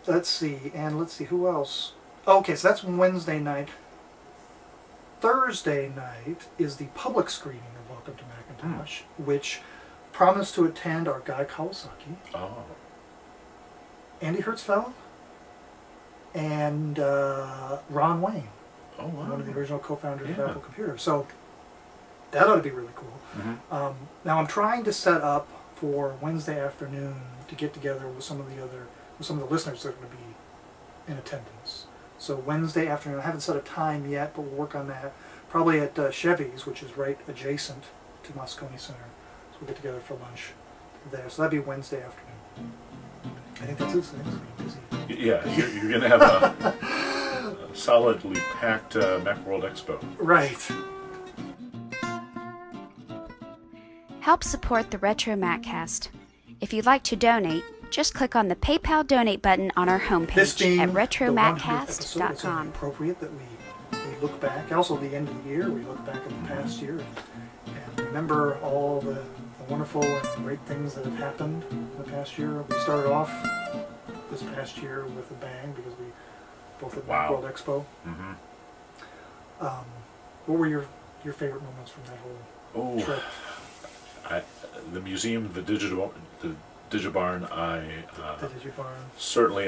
Let's see, who else? Okay, so that's Wednesday night. Thursday night is the public screening of Welcome to Macintosh, which promised to attend our Guy Kawasaki, Andy Hertzfeld, and Ron Wayne, one of the original co-founders of Apple Computer. So that ought to be really cool. Now I'm trying to set up for Wednesday afternoon to get together with some of the listeners that are going to be in attendance. So Wednesday afternoon, I haven't set a time yet, but we'll work on that. Probably at Chevy's, which is right adjacent to Moscone Center. So we'll get together for lunch there. So that'd be Wednesday afternoon. I think that's it. So it's gonna be busy. Yeah, you're going to have a solidly packed Macworld Expo. Right. Help support the Retro Maccast. If you'd like to donate, just click on the PayPal donate button on our homepage at retromaccast.com. Appropriate that we look back. Also, the end of the year, we look back at the past year and remember all the wonderful and great things that have happened in the past year. We started off this past year with a bang because we both at Macworld Expo. What were your favorite moments from that whole trip? The museum, the Digibarn. The Digibarn. Certainly,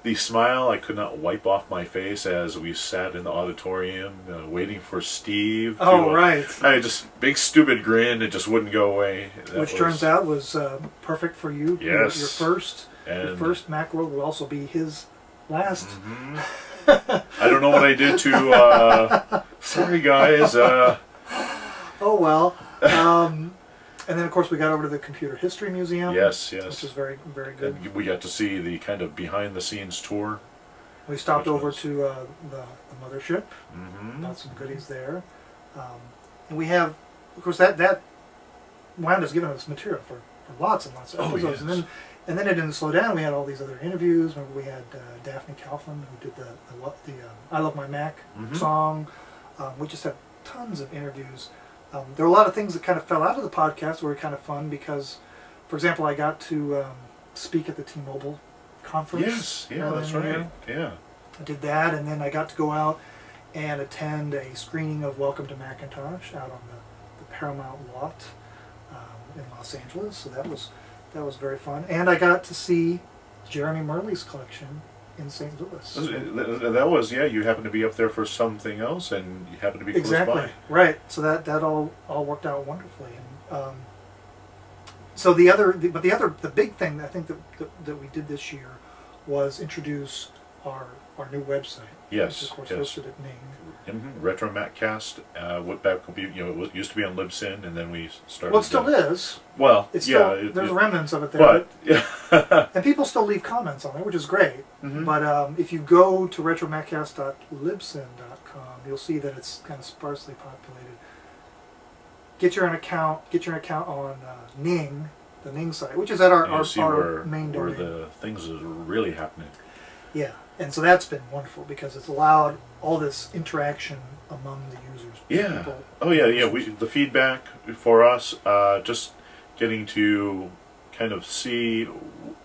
the smile I could not wipe off my face as we sat in the auditorium waiting for Steve. Right. Just big stupid grin. It just wouldn't go away. Which turns out was perfect for you. Yes. Your first Macworld will also be his last. I don't know what I did to. Sorry, guys. Oh well. And then, of course, we got over to the Computer History Museum. Yes. Which was very, very good. And we got to see the kind of behind-the-scenes tour. We stopped over to the mothership. Got some goodies there. And we have, of course, that wound us giving us material for lots and lots of episodes. Yes. And then it didn't slow down. We had all these other interviews. Remember, we had Daphne Kaufman, who did the I Love My Mac song. We just had tons of interviews. There were a lot of things that kind of fell out of the podcast that were kind of fun because, for example, I got to speak at the T-Mobile conference. Yes, that's right. Yeah. I did that, and then I got to go out and attend a screening of Welcome to Macintosh out on the Paramount lot in Los Angeles. So that was very fun. And I got to see Jeremy Murley's collection in St. Louis. That was, you happened to be up there for something else, and you happened to be close by. Right. So that all worked out wonderfully. And so the big thing I think that we did this year was introduce our new website. Yes. Which of course hosted at Ning. Retro Maccast. It used to be on Libsyn, and then we started. Well, it still is. Well, it's still, there's remnants of it there, but and people still leave comments on it, which is great. But if you go to retromaccast.libsyn.com, you'll see that it's kind of sparsely populated. Get your account on Ning, the Ning site, which is at our main domain. Where the things are really happening. Yeah, and so that's been wonderful because it's allowed all this interaction among the users. Yeah. The feedback for us, just getting to kind of see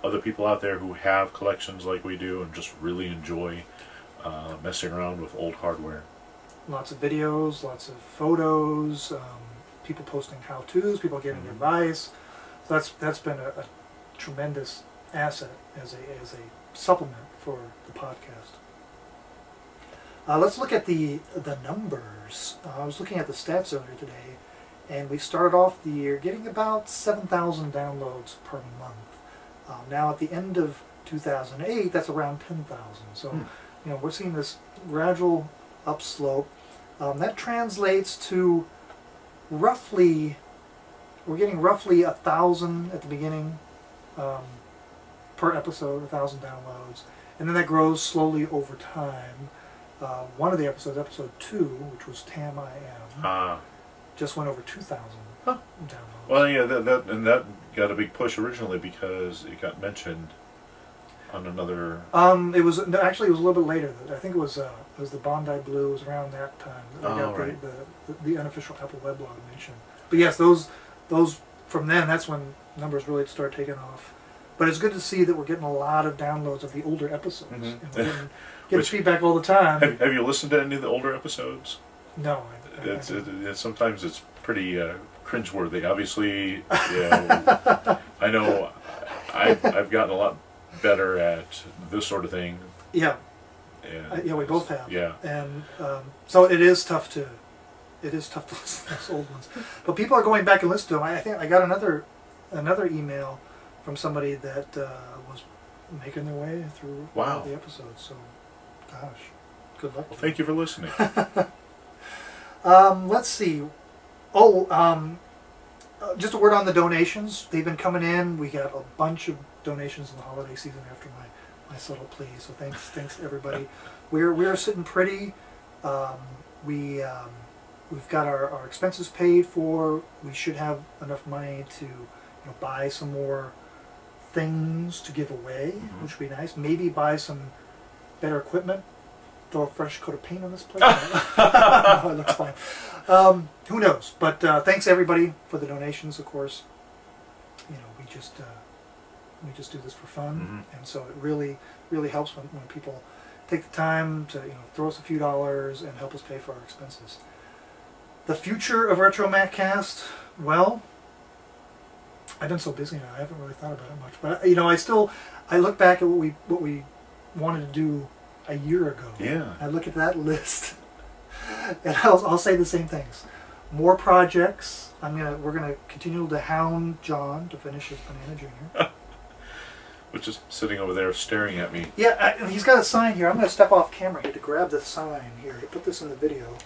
other people out there who have collections like we do and just really enjoy messing around with old hardware. Lots of videos, lots of photos, people posting how-tos, people giving advice. So that's been a tremendous asset as a supplement for the podcast. Let's look at the numbers. I was looking at the stats earlier today, and we started off the year getting about 7,000 downloads per month. Now at the end of 2008, that's around 10,000. So we're seeing this gradual upslope. That translates to roughly, we're getting roughly 1,000 at the beginning per episode, 1,000 downloads, and then that grows slowly over time. One of the episodes, episode 2, which was Tam I Am, just went over 2,000 downloads. Well, yeah, that got a big push originally because it got mentioned on another. It was actually it was a little bit later. I think it was the Bondi Blue. It was around that time. Right. The unofficial Apple weblog mention. But yes, those from then, that's when numbers really started taking off. But it's good to see that we're getting a lot of downloads of the older episodes. Mm-hmm. And we're getting feedback all the time. Have you listened to any of the older episodes? No. Sometimes it's pretty cringeworthy. Obviously, yeah, I know I've gotten a lot better at this sort of thing. Yeah. And yeah, we both have. Yeah. And so it is tough to listen to those old ones. But people are going back and listening to them. I think I got another email from somebody that was making their way through all the episodes. So, gosh, good luck. Well, thank you for listening. Let's see. Just a word on the donations. They've been coming in. We got a bunch of donations in the holiday season after my subtle plea. So thanks to everybody. We're sitting pretty. We've got our expenses paid for. We should have enough money to buy some more things to give away, which would be nice. Maybe buy some better equipment. Throw a fresh coat of paint on this place. No, it looks fine. Who knows? But thanks everybody for the donations. Of course, we just do this for fun, and so it really helps when people take the time to throw us a few dollars and help us pay for our expenses. The future of Retro Maccast, well, I've been so busy now. I haven't really thought about it much, but I look back at what we wanted to do a year ago. Yeah. I look at that list, and I'll say the same things. More projects. We're gonna continue to hound John to finish his Banana Junior. Which is sitting over there staring at me. Yeah, he's got a sign here. I'm gonna step off camera here to grab the sign here. I put this in the video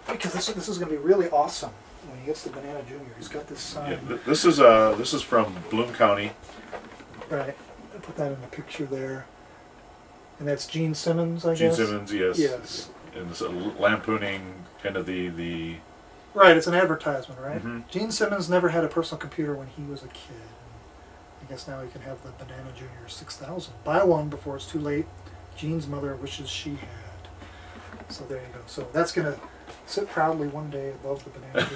because this is gonna be really awesome when he gets the Banana Junior. He's got this sign. Yeah, this is from Bloom County. Right. I put that in the picture there. And that's Gene Simmons, I Gene guess? Simmons, yes. Yes. And it's lampooning kind of the... Right, it's an advertisement, right? Mm-hmm. Gene Simmons never had a personal computer when he was a kid. And I guess now he can have the Banana Junior 6000. Buy one before it's too late. Gene's mother wishes she had. So there you go. So that's going to sit proudly one day above the Banana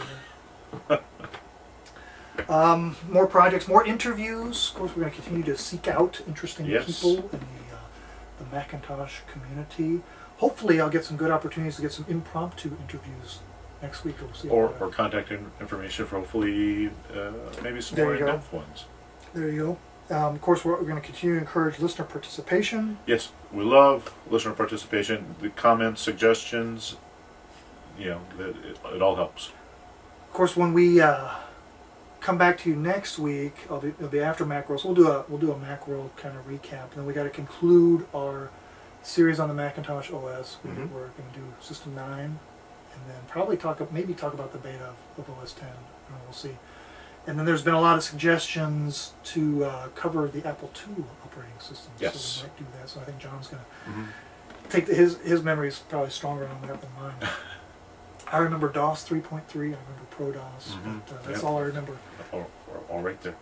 Junior. More projects, more interviews. Of course, we're going to continue to seek out interesting people in the Macintosh community. Hopefully I'll get some good opportunities to get some impromptu interviews next week. We'll see. Or contact information for hopefully maybe some more in-depth ones. There you go. Of course, we're going to continue to encourage listener participation. Yes, we love listener participation. The comments, suggestions, it all helps. Of course, when we come back to you next week, it'll be after Macworld. So we'll do a Macworld kind of recap, and then we got to conclude our series on the Macintosh OS. We're going to do System 9, and then probably talk about the beta of OS 10. We'll see. And then there's been a lot of suggestions to cover the Apple II operating system. Yes. So we might do that. So I think John's going to take his memory is probably stronger on that than mine. I remember DOS 3.3. I remember Pro DOS. But that's all I remember. All right there.